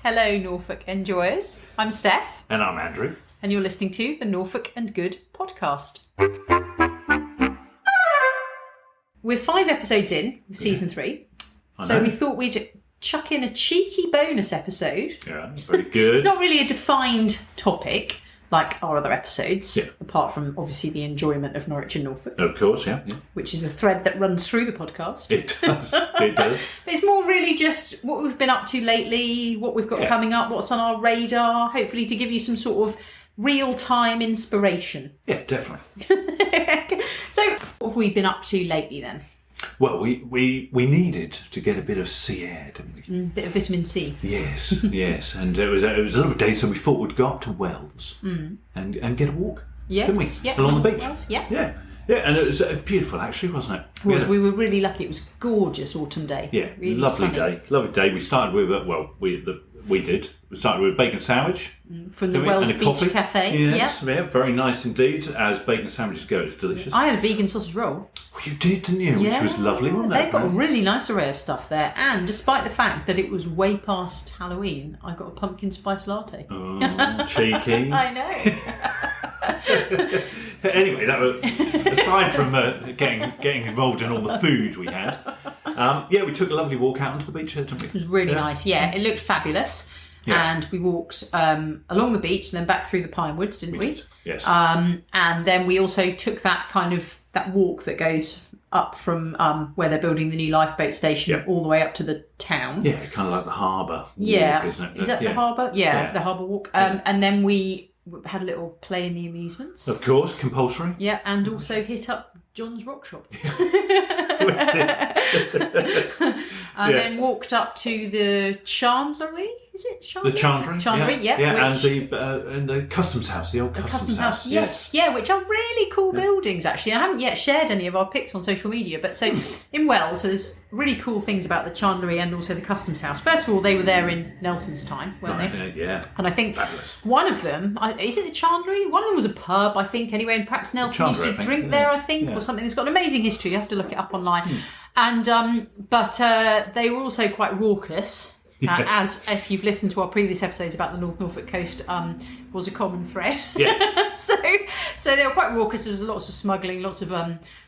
Hello, Norfolk enjoyers. I'm Steph. And I'm Andrew. And you're listening to the Norfolk and Good podcast. We're 5 episodes in with season 3. So we thought we'd chuck in a cheeky bonus episode. Yeah, very good. It's not really a defined topic like our other episodes, apart from obviously the enjoyment of Norwich and Norfolk. Of course, yeah. Which is a thread that runs through the podcast. It does. It does. It's more really just what we've been up to lately, what we've got coming up, what's on our radar, hopefully to give you some sort of real-time inspiration. Yeah, definitely. So, what have we been up to lately then? Well, we needed to get a bit of sea air, didn't we? Bit of vitamin C. Yes, yes. And it was a little day, so we thought we'd go up to Wells and get a walk, yes, didn't we? Yeah, along the beach. Wells, Yeah, and it was beautiful, actually, wasn't it? We were really lucky. It was a gorgeous autumn day. Yeah, really lovely sunny. day. Lovely day. We started with, we did. We started with bacon sandwich. From the Wells Beach coffee. Cafe. Yes, yeah, very nice indeed, as bacon sandwiches go. It's delicious. I had a vegan sausage roll. Well, you did, didn't you? Which was lovely, wasn't it? They've got a really nice array of stuff there. And despite the fact that it was way past Halloween, I got a pumpkin spice latte. Oh, cheeky. I know. Anyway, that was, aside from getting involved in all the food we had, we took a lovely walk out onto the beach here, didn't we? It was really nice, it looked fabulous. Yeah. And we walked along the beach and then back through the pine woods, didn't we? Did. Yes. And then we also took that walk that goes up from where they're building the new lifeboat station all the way up to the town. Yeah, kind of like the harbour walk, isn't it? Is that the harbour? Yeah, the harbour walk. And then we had a little play in the amusements. Of course, compulsory. Yeah, and also hit up John's Rock Shop. And then walked up to the Chandlery. Is it Chandlery? The Chandlery. Chandlery, yeah. And the Customs House, the old Customs House. Yes, which are really cool buildings, actually. I haven't yet shared any of our pics on social media, but so in Wells, so there's really cool things about the Chandlery and also the Customs House. First of all, they were there in Nelson's time, weren't they? Yeah. And I think fabulous. One of them, is it the Chandlery? One of them was a pub, I think, anyway, and perhaps Nelson used to drink there, I think, or something. It's got an amazing history. You have to look it up online. And but they were also quite raucous. As if you've listened to our previous episodes about the North Norfolk coast, was a common thread. Yeah. so they were quite raucous. There was lots of smuggling, lots of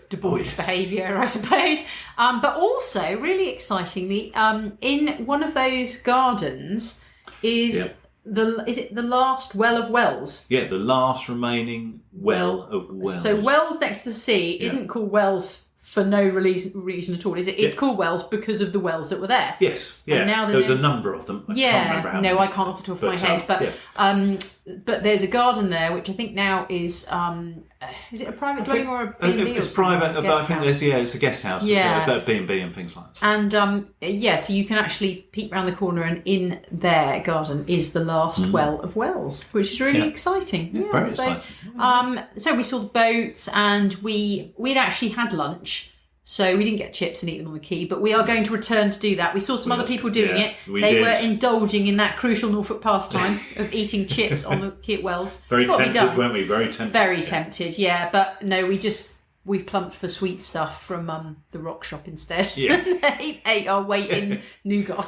debauched behaviour, I suppose. But also, really excitingly, in one of those gardens is the last well of wells? Yeah, the last remaining well of wells. So Wells next to the sea isn't called Wells for no reason at all, is it? It's called Wells because of the wells that were there. Yes, yeah. And now there's a number of them. I can't remember how many. I can't off the top of my head. But there's a garden there, which I think now is it a private dwelling or a B&B? It's private, but I think it's a guest house. Yeah. It's a B&B and things like that. And so you can actually peek around the corner, and in their garden is the last well of wells, which is really exciting. Yeah, very exciting. So we saw the boats, and we'd actually had lunch. So we didn't get chips and eat them on the quay, but we are going to return to do that. We saw some other people doing it. They were indulging in that crucial Norfolk pastime of eating chips on the quay at Wells. Very tempted, weren't we? Very tempted. Very tempted, yeah. But no, we plumped for sweet stuff from the Rock Shop instead. Yeah. ate our weight in nougat.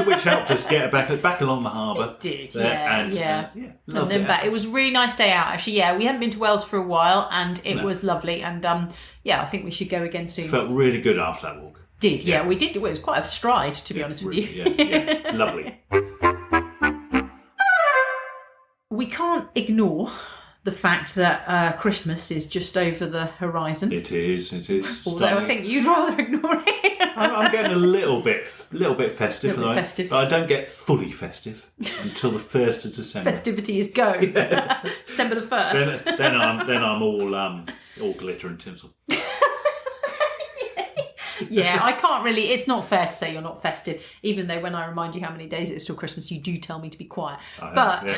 which helped us get back along the harbour. It did, and then back. It was a really nice day out, actually. Yeah, we hadn't been to Wells for a while, and it was lovely. And I think we should go again soon. Felt really good after that walk. We did. It was quite a stride, to be honest with you. Yeah, lovely. We can't ignore the fact that Christmas is just over the horizon. It is. Although I think you'd rather ignore it. I'm getting a little bit festive. Festive. But I don't get fully festive until the 1st of December. Festivities go. Yeah. December the 1st. Then I'm all glitter and tinsel. Yeah, I can't really. It's not fair to say you're not festive, even though when I remind you how many days it's till Christmas, you do tell me to be quiet. Hourly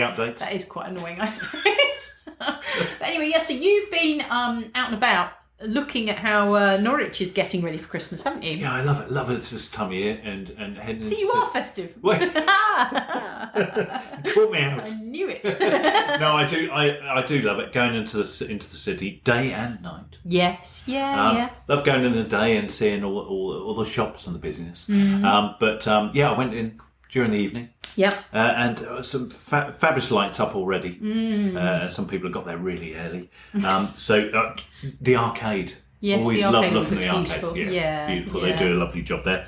updates. That is quite annoying, I suppose. But anyway, so you've been out and about looking at how Norwich is getting ready for Christmas, haven't you? Yeah, I love it this time of year and heading. See, you are festive. Caught me out. I knew it. No, I do love it going into the city day and night. Yes, yeah. Love going in the day and seeing all the shops and the business. I went in during the evening. Yep. And some fabulous lights up already. Some people have got there really early. So the arcade. Yes, always the arcade love looking at the beautiful. arcade. Yeah, beautiful. Yeah. They do a lovely job there.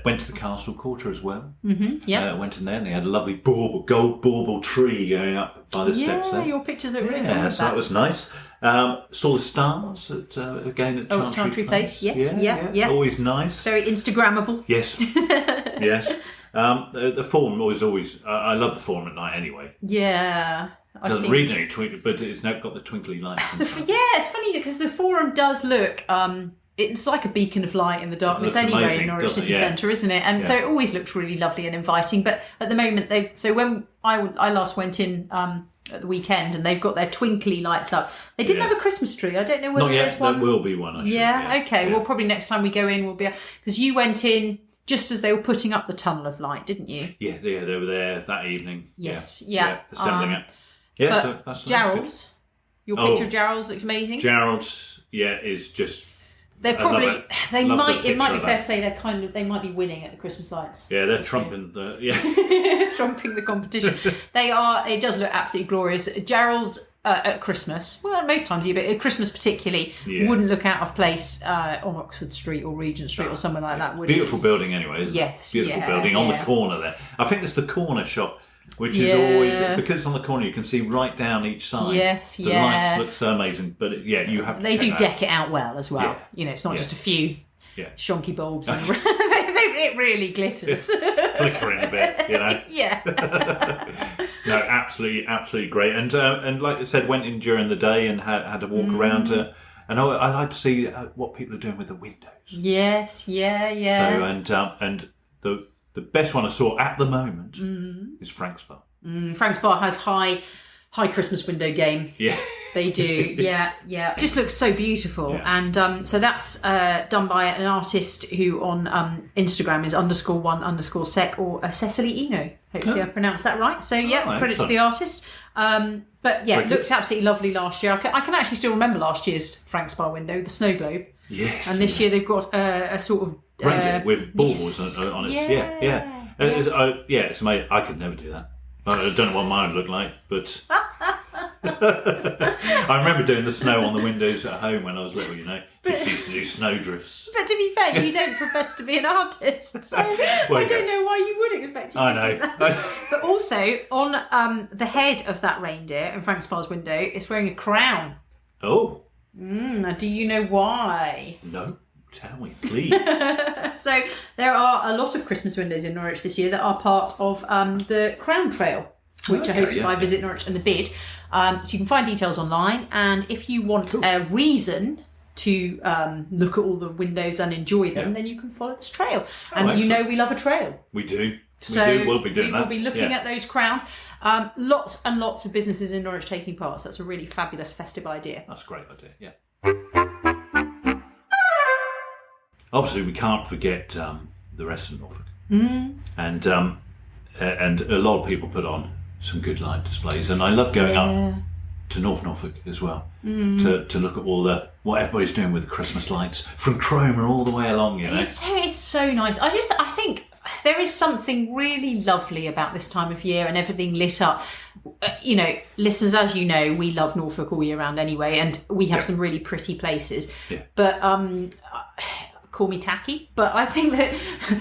Went to the castle quarter as well. Went in there and they had a lovely gold bauble tree going up by the steps there. Yeah, your pictures look really cool. Yeah, so that was nice. Saw the stars again at Chantry Place. Yes, yeah. Always nice. Very Instagrammable. Yes, yes. The forum always. I love the forum at night anyway. Yeah. Doesn't read any twinkly, but it's now got the twinkly lights. Yeah, it's funny because the forum does look. It's like a beacon of light in the darkness anyway amazing, in Norwich City Centre, isn't it? And so it always looks really lovely and inviting. But at the moment, when I last went in at the weekend, and they've got their twinkly lights up. They didn't have a Christmas tree. I don't know whether there's one. There will be one. I should, okay. Yeah. Well, probably next time we go in, we'll be because you went in just as they were putting up the tunnel of light, didn't you? Yeah, they were there that evening. Yes, assembling it. Yeah, so that's Gerald's. Your picture of Gerald's looks amazing. Gerald's, is just. They're probably it might be fair to say they might be winning at the Christmas lights. Yeah, they're trumping trumping the competition. It does look absolutely glorious. Gerald's at Christmas, well most times but at Christmas particularly wouldn't look out of place on Oxford Street or Regent Street or somewhere like that, would it? Beautiful building anyway, isn't it? Beautiful building on the corner there. I think it's the corner shop. Which is always, because it's on the corner, you can see right down each side. Yes, the lights look so amazing, but you have to They do deck it out well as well. Yeah. It's not just a few shonky bulbs. And it really glitters. Flickering a bit, Yeah. No, absolutely great. And like I said, went in during the day and had a walk around. And I like to see what people are doing with the windows. Yes, yeah. So and the best one I saw at the moment is Frank's Bar. Frank's Bar has high Christmas window game. Yeah. They do, yeah. Just looks so beautiful. Yeah. And so that's done by an artist who on Instagram is _1_sec or Cecily Eno. Hopefully I pronounced that right. So credit to the artist. But it looked absolutely lovely last year. I can actually still remember last year's Frank's Bar window, the snow globe. Yes. And this year they've got a sort of with balls on it. Yeah. It's amazing. I could never do that. I don't know what mine would look like, but I remember doing the snow on the windows at home when I was little. Just used to do snow drifts. But to be fair, you don't profess to be an artist, so I don't know why you would expect you to do that. But also on the head of that reindeer in Frank's Bar's window, it's wearing a crown. Oh. Do you know why? No. Tell me, please. So there are a lot of Christmas windows in Norwich this year that are part of the Crown Trail, which are hosted by Visit Norwich and the Bid. So you can find details online, and if you want a reason to look at all the windows and enjoy them, then you can follow this trail. And we love a trail. We do. We'll be doing that. We'll be looking at those crowns. Lots and lots of businesses in Norwich taking part. So that's a really fabulous festive idea. That's a great idea, yeah. Obviously, we can't forget the rest of Norfolk. And a lot of people put on some good light displays. And I love going up to North Norfolk as well to look at all what everybody's doing with the Christmas lights from Cromer all the way along. It's so nice. I think there is something really lovely about this time of year and everything lit up. Listeners, as you know, we love Norfolk all year round anyway, and we have some really pretty places. Yeah. But call me tacky, but I think that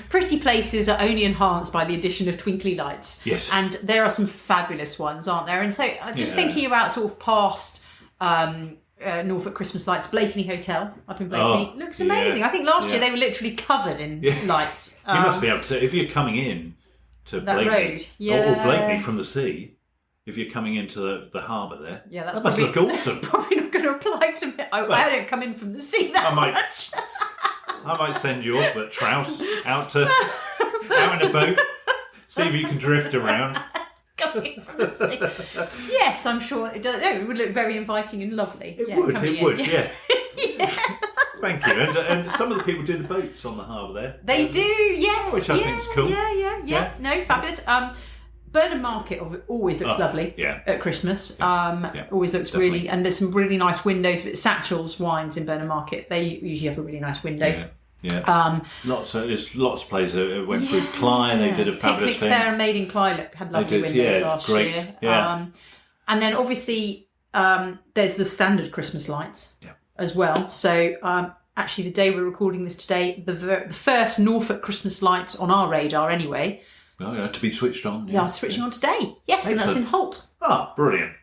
pretty places are only enhanced by the addition of twinkly lights. Yes. And there are some fabulous ones, aren't there? And so I'm just thinking about sort of past Norfolk Christmas lights. Blakeney Hotel up in Blakeney looks amazing. I think last year they were literally covered in lights. You must be able to, if you're coming in to that Blakeney, road, or Blakeney from the sea, if you're coming into the harbour there, that must look awesome. That's probably not going to apply to me. I don't come in from the sea that much. I might send you off at Trouse out in a boat, see if you can drift around. Coming from the sea. Yes, I'm sure it does. No, it would look very inviting and lovely. It would, yeah. Thank you. And some of the people do the boats on the harbour there. They do, yes. Which I think is cool. Yeah. No, fabulous. Burnham Market always looks lovely at Christmas. Always looks definitely. Really, and there's some really nice windows. Satchel's Wines in Burnham Market, they usually have a really nice window. Yeah. Lots of places that went through. Clyde, they did a fabulous Picnic thing. Fair and Made in Clyde had lovely windows last year. Yeah. And then obviously there's the standard Christmas lights as well. So actually the day we're recording this today, the first Norfolk Christmas lights on our radar anyway. Oh, yeah, to be switched on. Yeah, switching on today. Yes, Excellent. And that's in Holt. Ah, brilliant.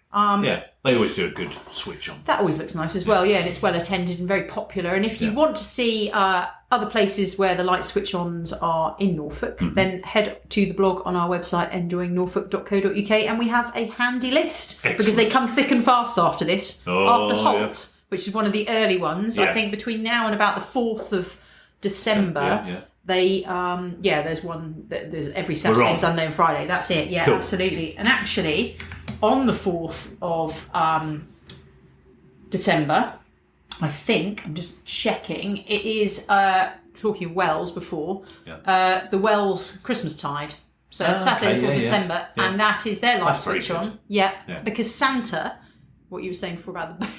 They always do a good switch on. That always looks nice as well, and it's well attended and very popular. And if you want to see other places where the light switch-ons are in Norfolk, then head to the blog on our website, enjoyingnorfolk.co.uk, and we have a handy list. Excellent. Because they come thick and fast after this, after Holt, which is one of the early ones. I think between now and about the 4th of December, they, there's one, there's every Saturday, Sunday and Friday. That's it, cool. Absolutely. And actually, on the 4th of December, I think, I'm just checking, it is, talking Wells before, the Wells Christmas Tide. So Saturday, 4th of December, and that is their light switch on. Yeah, because Santa, what you were saying before about the boat,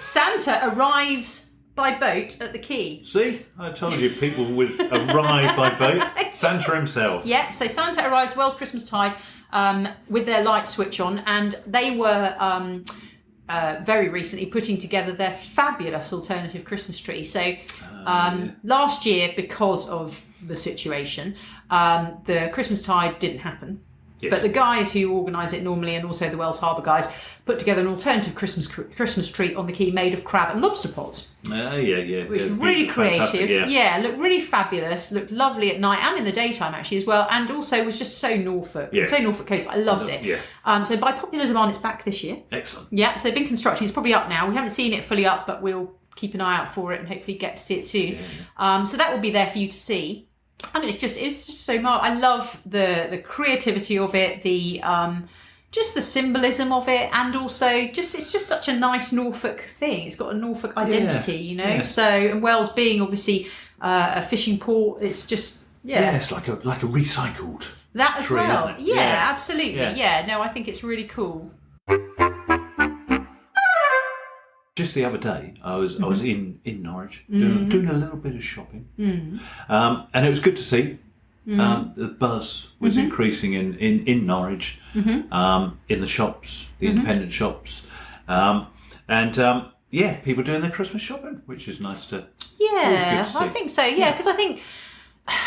Santa arrives by boat at the quay. See? I told you people would arrive by boat. Santa himself. Yeah, so Santa arrives Wells Christmas Tide with their light switch on, and they were very recently putting together their fabulous alternative Christmas tree. So last year, because of the situation, the Christmas Tide didn't happen. Yes. But the guys who organise it normally, and also the Wells Harbour guys, put together an alternative Christmas tree on the quay made of crab and lobster pods. Which was really creative. Looked really fabulous. Looked lovely at night and in the daytime actually as well. And also was just so Norfolk. So Norfolk Coast. I loved it. So by popular demand, it's back this year. Excellent. Yeah. So they've been constructing. It's probably up now. We haven't seen it fully up, but we'll keep an eye out for it and hopefully get to see it soon. So that will be there for you to see. And it's just so marvelous. I love the creativity of it, the just the symbolism of it, and also it's just such a nice Norfolk thing. It's got a Norfolk identity, you know. So, and Wells being obviously a fishing port, it's just it's like a recycled that as tree, well. isn't it? Yeah, absolutely. No, I think it's really cool. Just the other day, I was in Norwich doing a little bit of shopping, and it was good to see the buzz was increasing in Norwich, in the shops, the independent shops, and people doing their Christmas shopping, which is nice to. Yeah, to see. I think so. Yeah, because I think.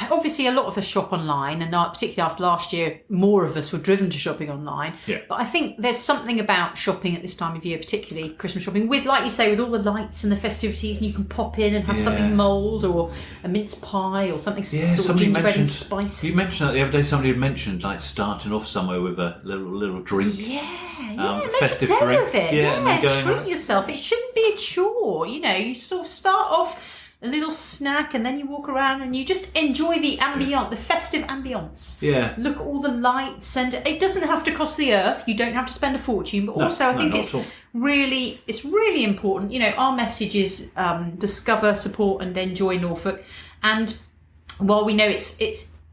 Obviously, a lot of us shop online, and particularly after last year, more of us were driven to shopping online. Yeah. But I think there's something about shopping at this time of year, particularly Christmas shopping, with, like you say, with all the lights and the festivities, and you can pop in and have something mulled or a mince pie or something sort of gingerbread and spice. You mentioned that the other day. Somebody had mentioned like starting off somewhere with a little drink. Make festive a day drink. of it. And then treat yourself. It shouldn't be a chore. You know, you sort of start off a little snack, and then you walk around and you just enjoy the ambience, the festive ambience. Yeah. Look at all the lights, and it doesn't have to cost the earth. You don't have to spend a fortune, but I think it's really important. You know, our message is discover, support, and enjoy Norfolk. And while we know it's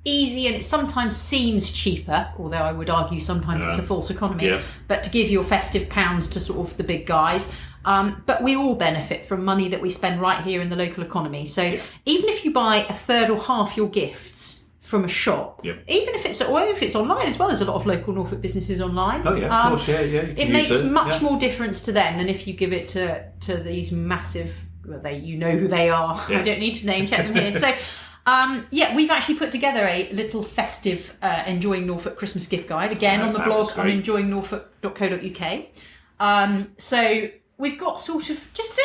easy and it sometimes seems cheaper, although I would argue sometimes it's a false economy, but to give your festive pounds to sort of the big guys. But we all benefit from money that we spend right here in the local economy. So even if you buy a third or half your gifts from a shop, even if it's online as well, there's a lot of local Norfolk businesses online. Oh yeah, of course, it makes much more difference to them than if you give it to these massive. Well, you know who they are. I don't need to name check them here. So. We've actually put together a little festive Enjoying Norfolk Christmas gift guide, again on the blog on enjoyingnorfolk.co.uk. So we've got sort of just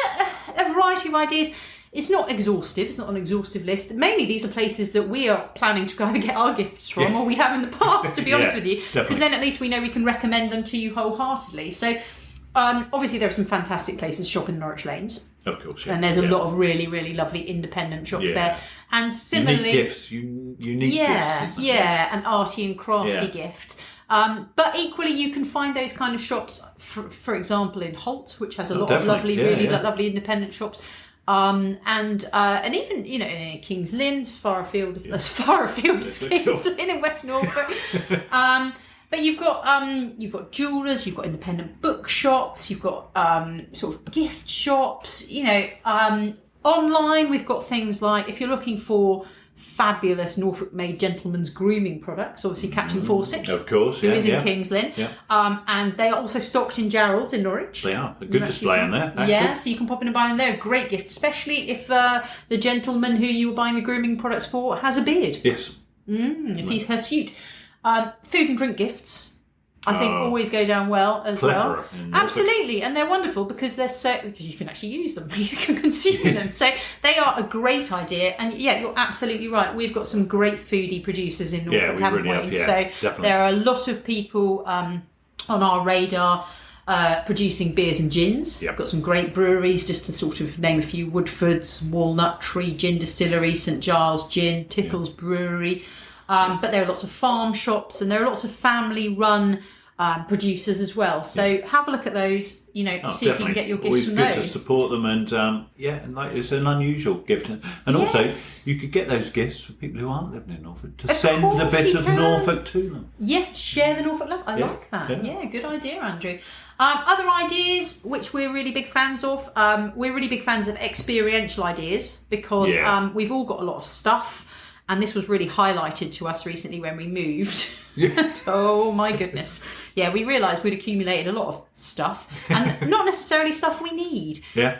a variety of ideas. It's not exhaustive. It's not an exhaustive list. Mainly these are places that we are planning to either get our gifts from or we have in the past, to be honest with you. Because then at least we know we can recommend them to you wholeheartedly. So obviously there are some fantastic places to shop in Norwich Lanes. Of course, and there's a lot of really, really lovely independent shops there. And similarly, unique gifts. And arty and crafty gifts. But equally, you can find those kind of shops, for example, in Holt, which has a lot of lovely, lovely independent shops. And even in King's Lynn, as far afield as King's Lynn in West Norfolk. But you've got jewellers, you've got independent bookshops, you've got sort of gift shops. Online, we've got things like, if you're looking for fabulous Norfolk-made gentlemen's grooming products, obviously Captain Fawcett, of course, who is in King's Lynn, yeah. And they are also stocked in Gerald's in Norwich. They are a good display in there, actually. Yeah, so you can pop in and buy them there. Great gift, especially if the gentleman who you were buying the grooming products for has a beard. Yes. If he's hirsute. Food and drink gifts, I think, always go down well as well. Absolutely, and they're wonderful because because you can actually use them, you can consume them. So they are a great idea. And yeah, you're absolutely right. We've got some great foodie producers in Norfolk, haven't we? Have, yeah, so definitely. There are a lot of people on our radar producing beers and gins. Yep. We've got some great breweries, just to sort of name a few: Woodford's, Walnut Tree Gin Distillery, St Giles Gin, Tickles Brewery. But there are lots of farm shops and there are lots of family-run producers as well. So have a look at those, see definitely. if you can get your gifts Always from good those. to support them, and and it's an unusual gift. And also, you could get those gifts for people who aren't living in Norfolk, to send a bit of Norfolk to them. Yeah, share the Norfolk love. I like that. Yeah, good idea, Andrew. Other ideas, which we're really big fans of, we're really big fans of experiential ideas because we've all got a lot of stuff. And this was really highlighted to us recently when we moved. Oh my goodness. Yeah, we realised we'd accumulated a lot of stuff and not necessarily stuff we need. Yeah.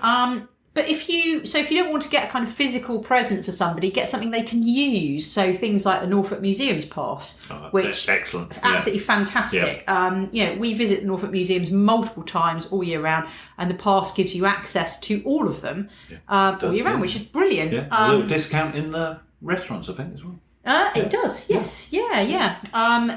But if you don't want to get a kind of physical present for somebody, get something they can use. So things like the Norfolk Museums Pass, which excellent, absolutely fantastic. Yeah. We visit the Norfolk Museums multiple times all year round, and the pass gives you access to all of them all year round, which is brilliant. Yeah. A little discount in the restaurants, I think, as well. It does, yes. Yeah.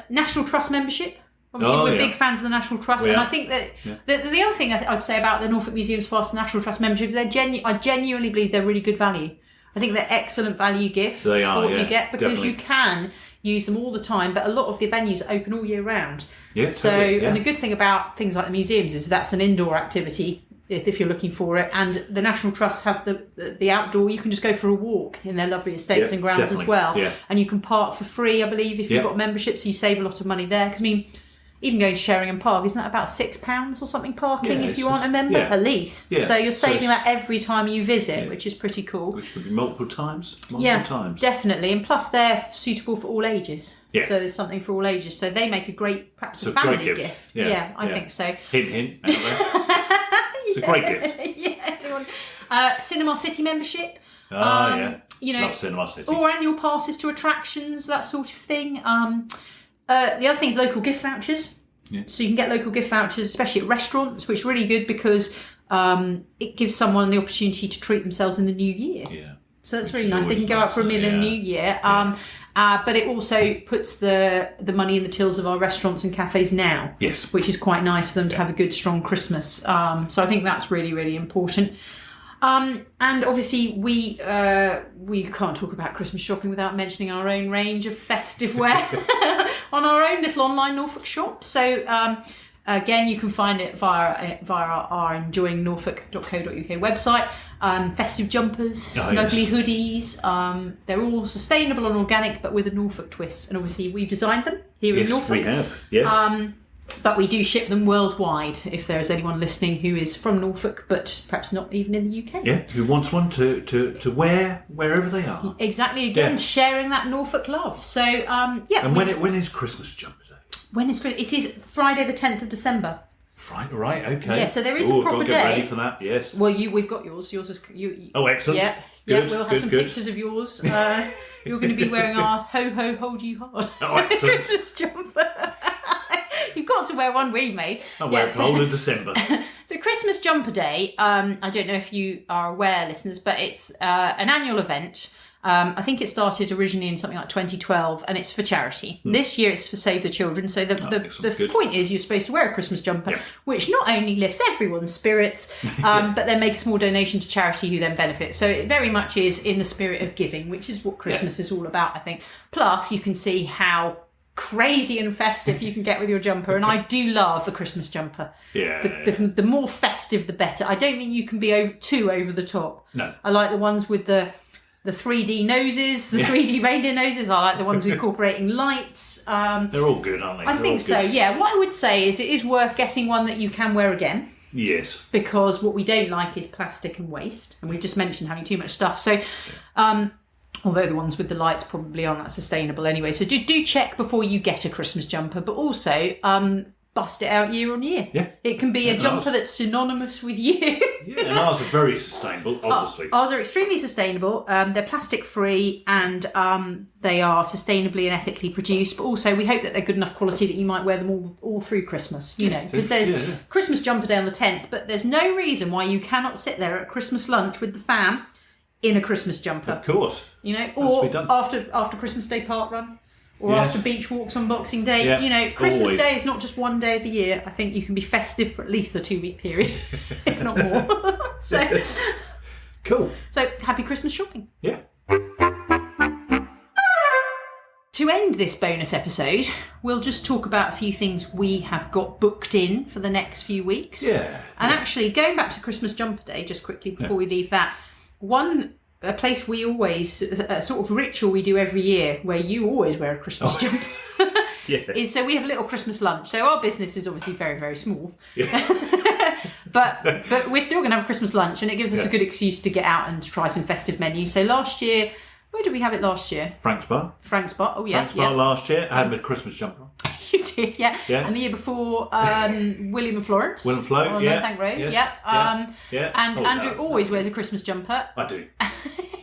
National Trust membership. Obviously, we're big fans of the National Trust, and I think that the other thing I'd say about the Norfolk Museums Pass and National Trust membership, I genuinely believe they're really good value. I think they're excellent value gifts for what you get, because you can use them all the time, but a lot of the venues are open all year round. Yes. So, and the good thing about things like the museums is that's an indoor activity if you're looking for it, and the National Trust have the outdoor. You can just go for a walk in their lovely estates and grounds as well, and you can park for free, I believe, if you've got membership, so you save a lot of money there. Because even going to Sheringham Park, isn't that about £6 or something parking if you aren't a member at least? Yeah. So you're saving that every time you visit, which is pretty cool. Which could be multiple times. Definitely, and plus they're suitable for all ages. Yeah. So there's something for all ages. So they make a great, perhaps a family gift. Yeah, I think so. Hint. It's a great gift. Cinema City membership. Love Cinema City. Or annual passes to attractions, that sort of thing. The other thing is local gift vouchers. Yeah. So you can get local gift vouchers, especially at restaurants, which is really good because it gives someone the opportunity to treat themselves in the new year. Yeah. So that's really nice. They can go out for a meal in the new year. But it also puts the money in the tills of our restaurants and cafes now. Yes. Which is quite nice for them to have a good, strong Christmas. So I think that's really, really important. And obviously we can't talk about Christmas shopping without mentioning our own range of festive wear on our own little online Norfolk shop. So again, you can find it via our enjoyingnorfolk.co.uk website. Festive jumpers, snuggly hoodies. They're all sustainable and organic, but with a Norfolk twist. And obviously we've designed them here in Norfolk. Yes, we have. Yes. But we do ship them worldwide if there is anyone listening who is from Norfolk, but perhaps not even in the UK. Yeah, who wants one to wear wherever they are. Exactly, again, sharing that Norfolk love. So, And when is Christmas jumper day? When is Christmas? It is Friday the 10th of December. Right, okay. Yeah, so there is a proper day. Get ready for that, yes. Well, we've got yours. Yours is... Oh, excellent. Yeah, good, we'll have some pictures of yours. You're going to be wearing our Ho-Ho Hold You Hard Christmas jumper. You've got to wear one we made. I'll wear it the whole of December. So Christmas Jumper Day, I don't know if you are aware, listeners, but it's an annual event. I think it started originally in something like 2012, and it's for charity. This year it's for Save the Children. So the point is you're supposed to wear a Christmas jumper, which not only lifts everyone's spirits, but then make a small donation to charity who then benefits. So it very much is in the spirit of giving, which is what Christmas is all about, I think. Plus, you can see how crazy and festive you can get with your jumper, and I do love a Christmas jumper. The more festive the better. I don't think you can be too over the top. No, I like the ones with the 3D noses, the 3D reindeer noses. I like the ones with incorporating lights. They're all good, aren't they? I think so. Yeah. What I would say is it is worth getting one that you can wear again. Yes. Because what we don't like is plastic and waste. And we've just mentioned having too much stuff. So, although the ones with the lights probably aren't that sustainable anyway. So do check before you get a Christmas jumper. But also, bust it out year on year. Yeah. It can be a jumper that's synonymous with you. Yeah, and ours are very sustainable, obviously. Ours are extremely sustainable. They're plastic free and they are sustainably and ethically produced. But also, we hope that they're good enough quality that you might wear them all through Christmas. You know, because there's Christmas jumper day on the 10th, but there's no reason why you cannot sit there at Christmas lunch with the fam in a Christmas jumper. Of course. You know, or after Christmas Day park run. Or after beach walks on Boxing Day. Yeah, you know, Christmas Day is not just one day of the year. I think you can be festive for at least the 2-week period, if not more. So, cool. So, happy Christmas shopping. Yeah. To end this bonus episode, we'll just talk about a few things we have got booked in for the next few weeks. Yeah. And actually, going back to Christmas Jumper Day, just quickly before we leave that, a place we always, sort of ritual we do every year, where you always wear a Christmas jumper, is so we have a little Christmas lunch. So our business is obviously very, very small. Yeah. but we're still going to have a Christmas lunch, and it gives us a good excuse to get out and try some festive menus. So last year, where did we have it last year? Frank's Bar. Oh, yeah. Frank's Bar last year. I had my Christmas jumper. You did, yeah. And the year before, William and Florence. William Flo, on Thank Road, And Andrew always wears a Christmas jumper. I do.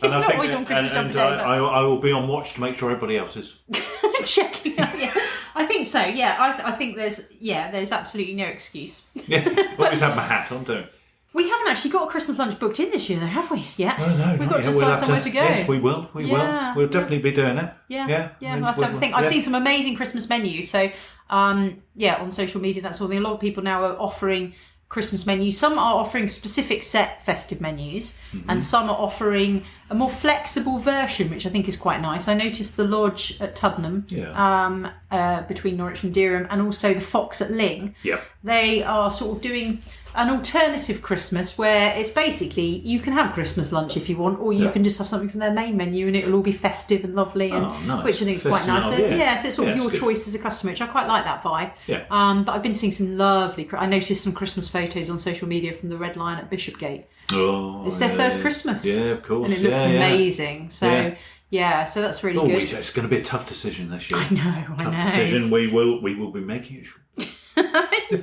It's not always on Christmas jumper day. I will be on watch to make sure everybody else is. Checking out, I think so, I think there's absolutely no excuse. Yeah, I always have my hat on, don't I? We haven't actually got a Christmas lunch booked in this year, though, have we? Yeah. No, we've got to decide somewhere to go. Yes, we will. We will. We'll definitely be doing it. Yeah. We'll have to have a think. I've seen some amazing Christmas menus. So, on social media, that's all. A lot of people now are offering Christmas menus. Some are offering specific set festive menus, and some are offering a more flexible version, which I think is quite nice. I noticed the Lodge at Tuddenham, between Norwich and Durham, and also the Fox at Ling. Yep. They are sort of doing an alternative Christmas where it's basically you can have Christmas lunch if you want, or you can just have something from their main menu and it'll all be festive and lovely, and nice. Which I think is quite nice. So it's sort of your choice as a customer, which I quite like that vibe. Yeah. But I've been seeing some lovely. I noticed some Christmas photos on social media from the Red Lion at Bishopgate. Oh, it's their first Christmas. Yeah, of course. And it looks amazing. So. Yeah, so that's really good. It's going to be a tough decision this year. I know. Tough decision. We will be making it sure.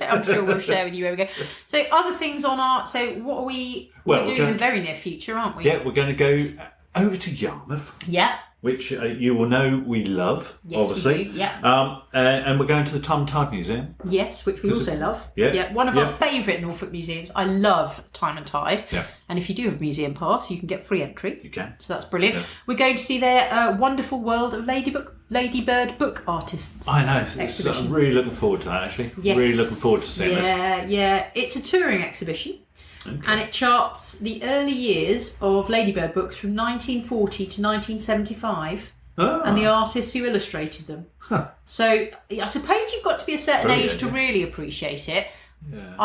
I'm sure we'll share with you where we go. So other things on our... So what are we're doing in the very near future, aren't we? Yeah, we're going to go over to Yarmouth. Yeah. Which you will know we love, obviously. We do, yeah. And we're going to the Time and Tide Museum. Yes, which we also love. Yeah. One of our favourite Norfolk museums. I love Time and Tide. Yeah. And if you do have a museum pass, you can get free entry. You can. So that's brilliant. Yeah. We're going to see their wonderful world of Ladybird book artists. I know. I'm really looking forward to that, actually. Yes. Really looking forward to seeing this. Yeah. It's a touring exhibition. Okay. And it charts the early years of Ladybird books from 1940 to 1975 and the artists who illustrated them. Huh. So I suppose you've got to be a certain age to really appreciate it. Yeah.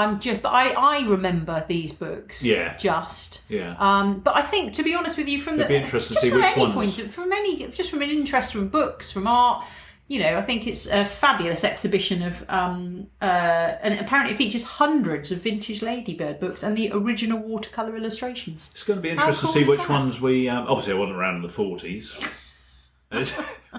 But I remember these books. Yeah. But I think, to be honest with you, it'd be interesting to see which ones. From an interest from books, from art. I think it's a fabulous exhibition of, and apparently it features hundreds of vintage Ladybird books and the original watercolour illustrations. It's going to be interesting to see which ones we. Obviously, I wasn't around in the 40s,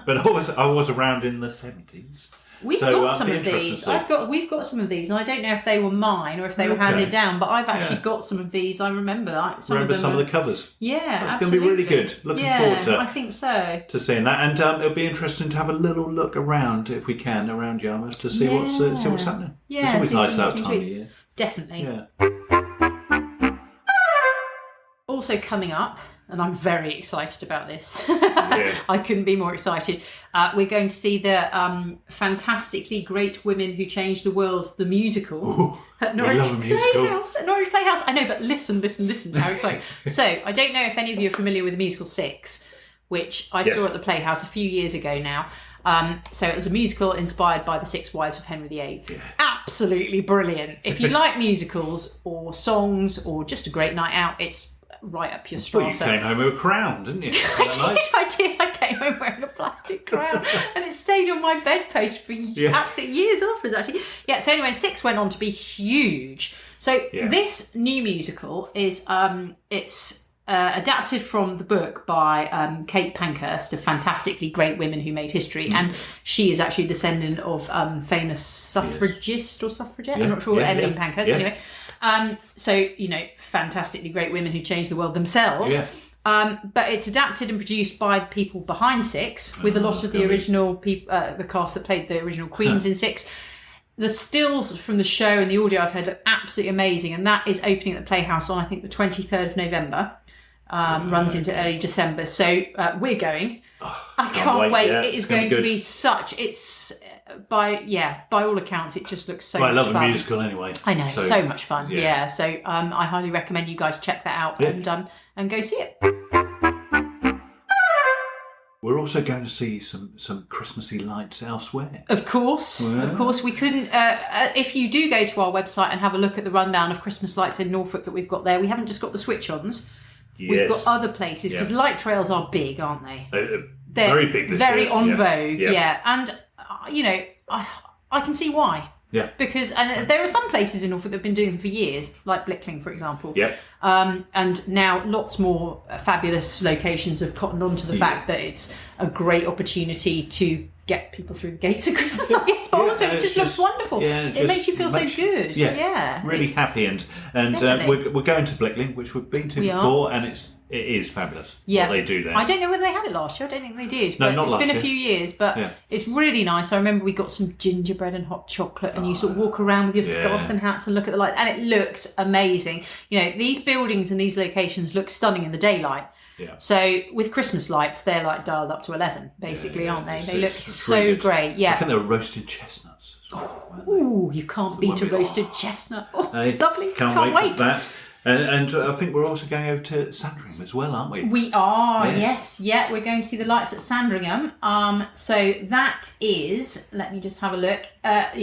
but I was around in the 70s. We've got some of these. We've got some of these, and I don't know if they were mine or if they were handed down. But I've actually got some of these. I remember some of the covers. Yeah, it's going to be really good. Looking forward to. I think so. To seeing that, and it'll be interesting to have a little look around, if we can, around Yarmouth to see what's happening. Yeah, it's always nice that time of year. Definitely. Yeah. Also coming up. And I'm very excited about this. I couldn't be more excited. We're going to see the fantastically great women who changed the world, the musical, at Norwich Playhouse. I know, but listen how exciting. So, I don't know if any of you are familiar with the musical Six, which I saw at the Playhouse a few years ago now. So it was a musical inspired by the Six Wives of Henry VIII. Yeah. Absolutely brilliant. If you like musicals or songs or just a great night out, it's right up your straw. Well, you came home with a crown, didn't you? I did. I came home wearing a plastic crown and it stayed on my bedpost for absolute years afterwards, actually. Yeah, so anyway, Six went on to be huge. So this new musical is it's adapted from the book by Kate Pankhurst, of Fantastically Great Women Who Made History, and she is actually a descendant of famous suffragist or suffragette. I'm not sure. Emmeline Pankhurst. Anyway, so Fantastically Great Women Who Changed the World themselves. Yeah. But it's adapted and produced by the people behind Six, with a lot of the original people, the cast that played the original queens in Six. The stills from the show and the audio I've heard look absolutely amazing, and that is opening at the Playhouse on, I think, the 23rd of November. Runs into early December, so we're going. I can't wait. Yeah, it is going to be such. It's by all accounts, it just looks so much fun. I love a musical anyway. I know, so much fun. Yeah, so I highly recommend you guys check that out and go see it. We're also going to see some Christmassy lights elsewhere. Of course. We couldn't. If you do go to our website and have a look at the rundown of Christmas lights in Norfolk that we've got there, we haven't just got the switch-ons. Yes. We've got other places, because light trails are big, aren't they? They're very big this very year. On vogue, and I can see why. Yeah. Because there are some places in Norfolk that have been doing them for years, like Blickling, for example. Yeah. And now lots more fabulous locations have cottoned on to the fact that it's a great opportunity to get people through the gates at Christmas, I guess, but also it just looks wonderful. Yeah, it makes you feel so good. Yeah, really happy, and we're going to Blickling, which we've been to before, and it is fabulous. Yeah, what they do there. I don't know whether they had it last year. I don't think they did. But it's been a few years, but it's really nice. I remember we got some gingerbread and hot chocolate, and you sort of walk around with your scarves and hats and look at the lights, and it looks amazing. These buildings and these locations look stunning in the daylight. Yeah. So with Christmas lights, they're like dialed up to 11, basically, aren't they? They look so really great. Yeah. I think they were roasted chestnuts as well. Ooh, you can't beat a roasted chestnut. Oh, lovely. Can't wait for that. And I think we're also going over to Sandringham as well, aren't we? We are, yes. Yeah, we're going to see the lights at Sandringham. So that is, let me just have a look,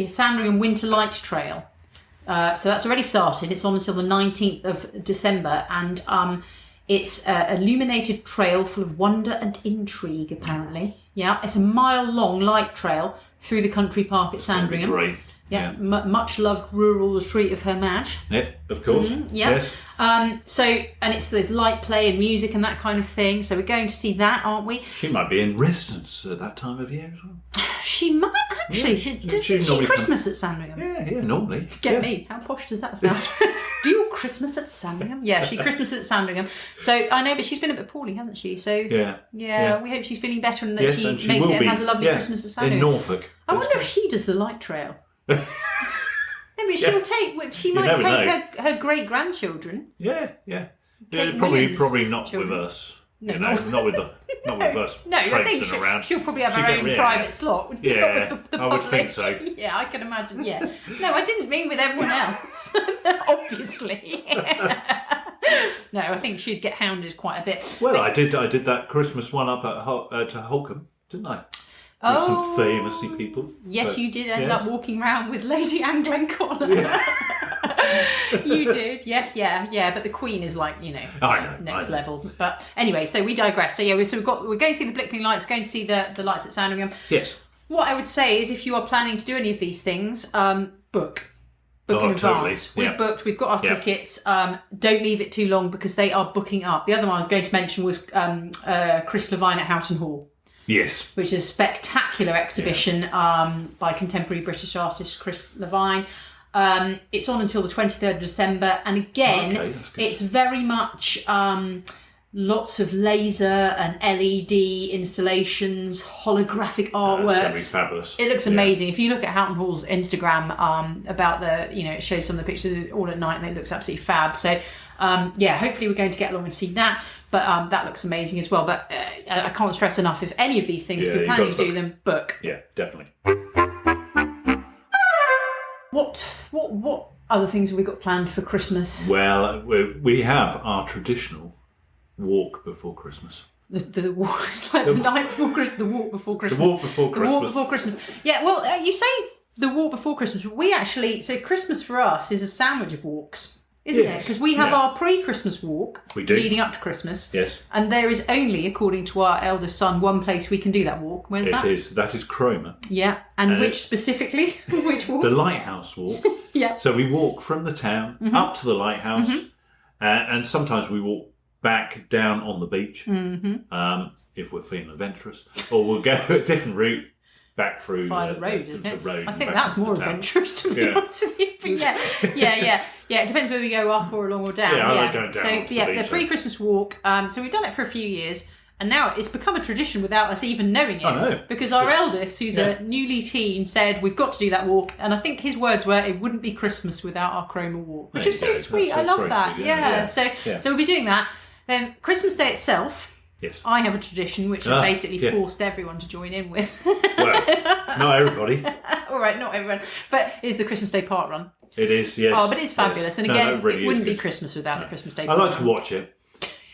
Sandringham Winter Lights Trail. So that's already started. It's on until the 19th of December, and it's an illuminated trail full of wonder and intrigue, apparently. Yeah, it's a mile-long light trail through the country park at Sandringham. Great. Yeah, much loved rural retreat of Her Madge. Yeah, of course. Yes. There's light play and music and that kind of thing. So we're going to see that, aren't we? She might be in residence at that time of year as well. She might actually. Yeah. Does she Christmas at Sandringham? Yeah, normally. Get me. How posh does that sound? Do you Christmas at Sandringham? Yeah, she Christmas at Sandringham. So I know, but she's been a bit poorly, hasn't she? So yeah. We hope she's feeling better and that she makes it and has a lovely Christmas at Sandringham. In Norfolk. I wonder if she does the light trail. Maybe she might take her great grandchildren. Yeah. Probably not children. With us. No, not with us. No, traipsing around. She'll probably have her own private slot. Yeah, with the I would think so. Yeah, I can imagine. Yeah. No, I didn't mean with everyone else. Obviously. No, I think she'd get hounded quite a bit. Well, I did that Christmas one up at Holcombe, didn't I? With some famously people. Yes, you did end up walking around with Lady Anne Glenconner. Yeah. You did, yes, yeah. But the Queen is like, next level. But anyway, so we digress. So we're going to see the Blickling lights, going to see the lights at Sandringham. Yes. What I would say is, if you are planning to do any of these things, book in advance. Totally. We've booked. We've got our tickets. Don't leave it too long, because they are booking up. The other one I was going to mention was Chris Levine at Houghton Hall. Yes. Which is a spectacular exhibition by contemporary British artist Chris Levine. It's on until the 23rd of December. And again, it's very much lots of laser and LED installations, holographic artworks. It's going to be fabulous. It looks amazing. If you look at Houghton Hall's Instagram about it shows some of the pictures all at night, and it looks absolutely fab. So, hopefully we're going to get along and see that. But that looks amazing as well. But I can't stress enough, if any of these things, if you're planning to do them, book. Yeah, definitely. What other things have we got planned for Christmas? Well, we have our traditional walk before Christmas. The walk, it's like the night before Christmas, the walk before Christmas. The walk before Christmas. The walk before Christmas. Yeah, well, you say the walk before Christmas. We actually, so Christmas for us is a sandwich of walks. Isn't it? Because we have our pre-Christmas walk leading up to Christmas. Yes. And there is only, according to our eldest son, one place we can do that walk. Where's that? That is Cromer. Yeah. And which specifically? Which walk? The Lighthouse Walk Yeah. So we walk from the town up to the lighthouse, and sometimes we walk back down on the beach if we're feeling adventurous, or we'll go a different route back through the road, isn't it? The road. I think that's more adventurous, to be honest with you. But yeah. It depends whether we go up or along or down. Yeah, I like going down. So the pre-Christmas walk. So we've done it for a few years. And now it's become a tradition without us even knowing it. I know. Because our eldest, who's a newly teen, said, we've got to do that walk. And I think his words were, it wouldn't be Christmas without our Chroma walk. Which is so sweet. I love that. Sweet, yeah. So we'll be doing that. Then Christmas Day itself, I have a tradition which I basically forced everyone to join in with. Well, not everybody. All right, not everyone. But it's the Christmas Day park run. It is, yes. Oh, but it's fabulous. And again, it really wouldn't be Christmas without the Christmas Day park run. I like to watch it.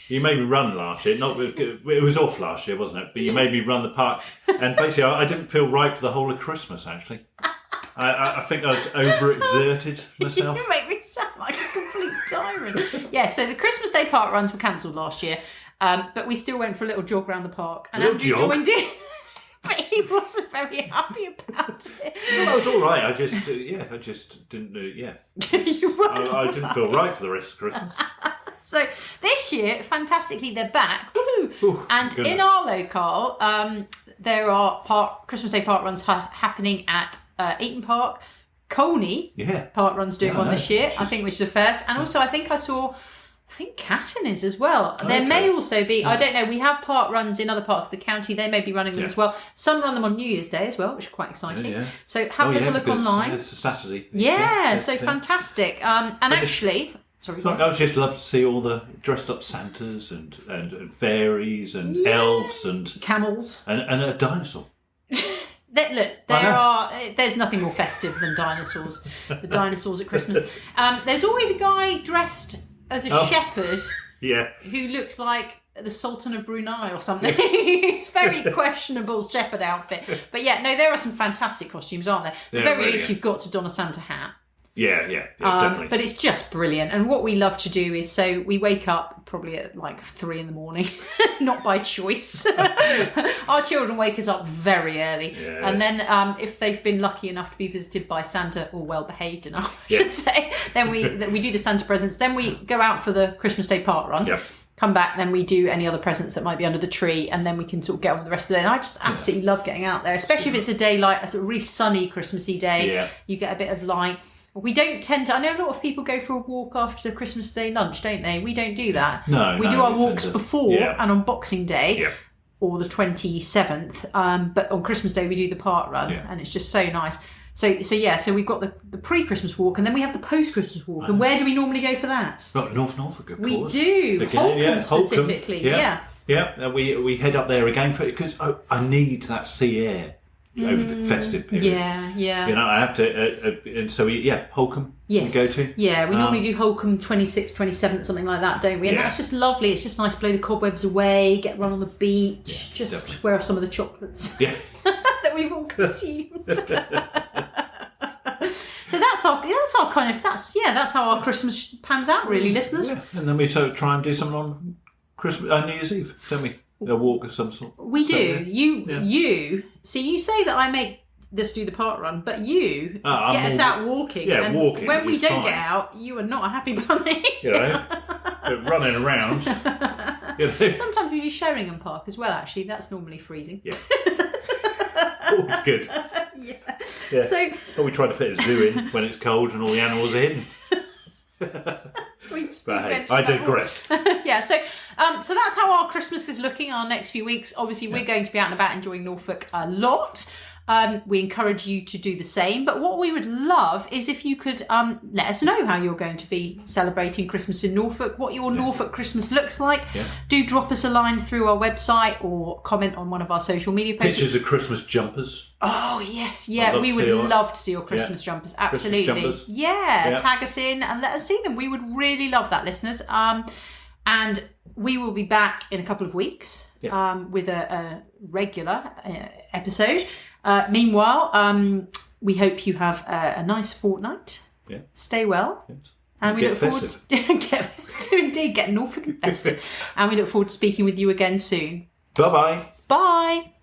You made me run last year. It was off last year, wasn't it? But you made me run the park. And basically, I didn't feel right for the whole of Christmas, actually. I think I was overexerted myself. You make me sound like a complete tyrant. Yeah, so the Christmas Day park runs were cancelled last year. But we still went for a little jog around the park. And Andrew joined in. But he wasn't very happy about it. Well, that was all right. I just didn't do I didn't feel right for the rest of Christmas. So this year, fantastically, they're back. Woohoo! And goodness. In our locale, there are Christmas Day park runs happening at Eaton Park. Colney park runs doing one this year, I think, which is the first. And also, I think Catton is as well. There may also be, I don't know, we have park runs in other parts of the county. They may be running them as well. Some run them on New Year's Day as well, which is quite exciting. Yeah. So have a little look online. It's a Saturday. Fantastic. Sorry, I would just love to see all the dressed up Santas and fairies and elves and camels and a dinosaur. There's nothing more festive than dinosaurs. The dinosaurs at Christmas. There's always a guy dressed as a shepherd. Yeah. Who looks like the Sultan of Brunei or something. It's very questionable shepherd outfit. But there are some fantastic costumes, aren't there? At the very least, you've got to don a Santa hat. Yeah, definitely. But it's just brilliant. And what we love to do is, so we wake up probably at like 3 a.m, not by choice. Our children wake us up very early. Yes. And then if they've been lucky enough to be visited by Santa, or well behaved enough, I should say, then we do the Santa presents. Then we go out for the Christmas Day park run. Yep. Come back, then we do any other presents that might be under the tree, and then we can sort of get on with the rest of the day. And I just absolutely love getting out there, especially if it's a day like a sort of really sunny Christmassy day. Yeah. You get a bit of light. We don't tend to... I know a lot of people go for a walk after the Christmas Day lunch, don't they? We don't do that. No, we do our walks before and on Boxing Day, or the 27th. But on Christmas Day, we do the park run, and it's just so nice. So we've got the pre-Christmas walk, and then we have the post-Christmas walk. And where do we normally go for that? Well, North Norfolk, of course. We do. Holcombe specifically. Yeah. We head up there again for it, because I need that sea air over the festive period. Yeah. You know, I have to, and so Holcombe. Yes. We go to. Yeah, we normally do Holcombe 26th, 27th, something like that, don't we? And that's just lovely. It's just nice to blow the cobwebs away, get run on the beach, just wear off some of the chocolates that we've all consumed. So that's how our Christmas pans out, really, listeners. Yeah. And then we try and do something on Christmas, New Year's Eve, don't we? A walk of some sort. We do. You see, you say that I make us do the park run, but you get us out walking. Yeah, and walking. When we don't get out, you are not a happy bunny. You know, running around. Sometimes we do Sheringham Park as well. Actually, that's normally freezing. Yeah. Always good. Yeah. So, we try to fit a zoo in when it's cold and all the animals are hidden. But hey, I digress. So that's how our Christmas is looking. Our next few weeks, obviously, we're going to be out and about enjoying Norfolk a lot. We encourage you to do the same. But what we would love is if you could let us know how you're going to be celebrating Christmas in Norfolk, what your Norfolk Christmas looks like. Yeah. Do drop us a line through our website or comment on one of our social media pages. Pictures of Christmas jumpers. Oh, yes. Yeah, we would love to see your Christmas jumpers. Absolutely. Christmas jumpers. Yeah, tag us in and let us see them. We would really love that, listeners. And we will be back in a couple of weeks with a regular episode. Meanwhile, we hope you have a nice fortnight. Yeah. Stay well. Yes. And we look forward to get Norfolk and festive. And we look forward to speaking with you again soon. Bye-bye. Bye.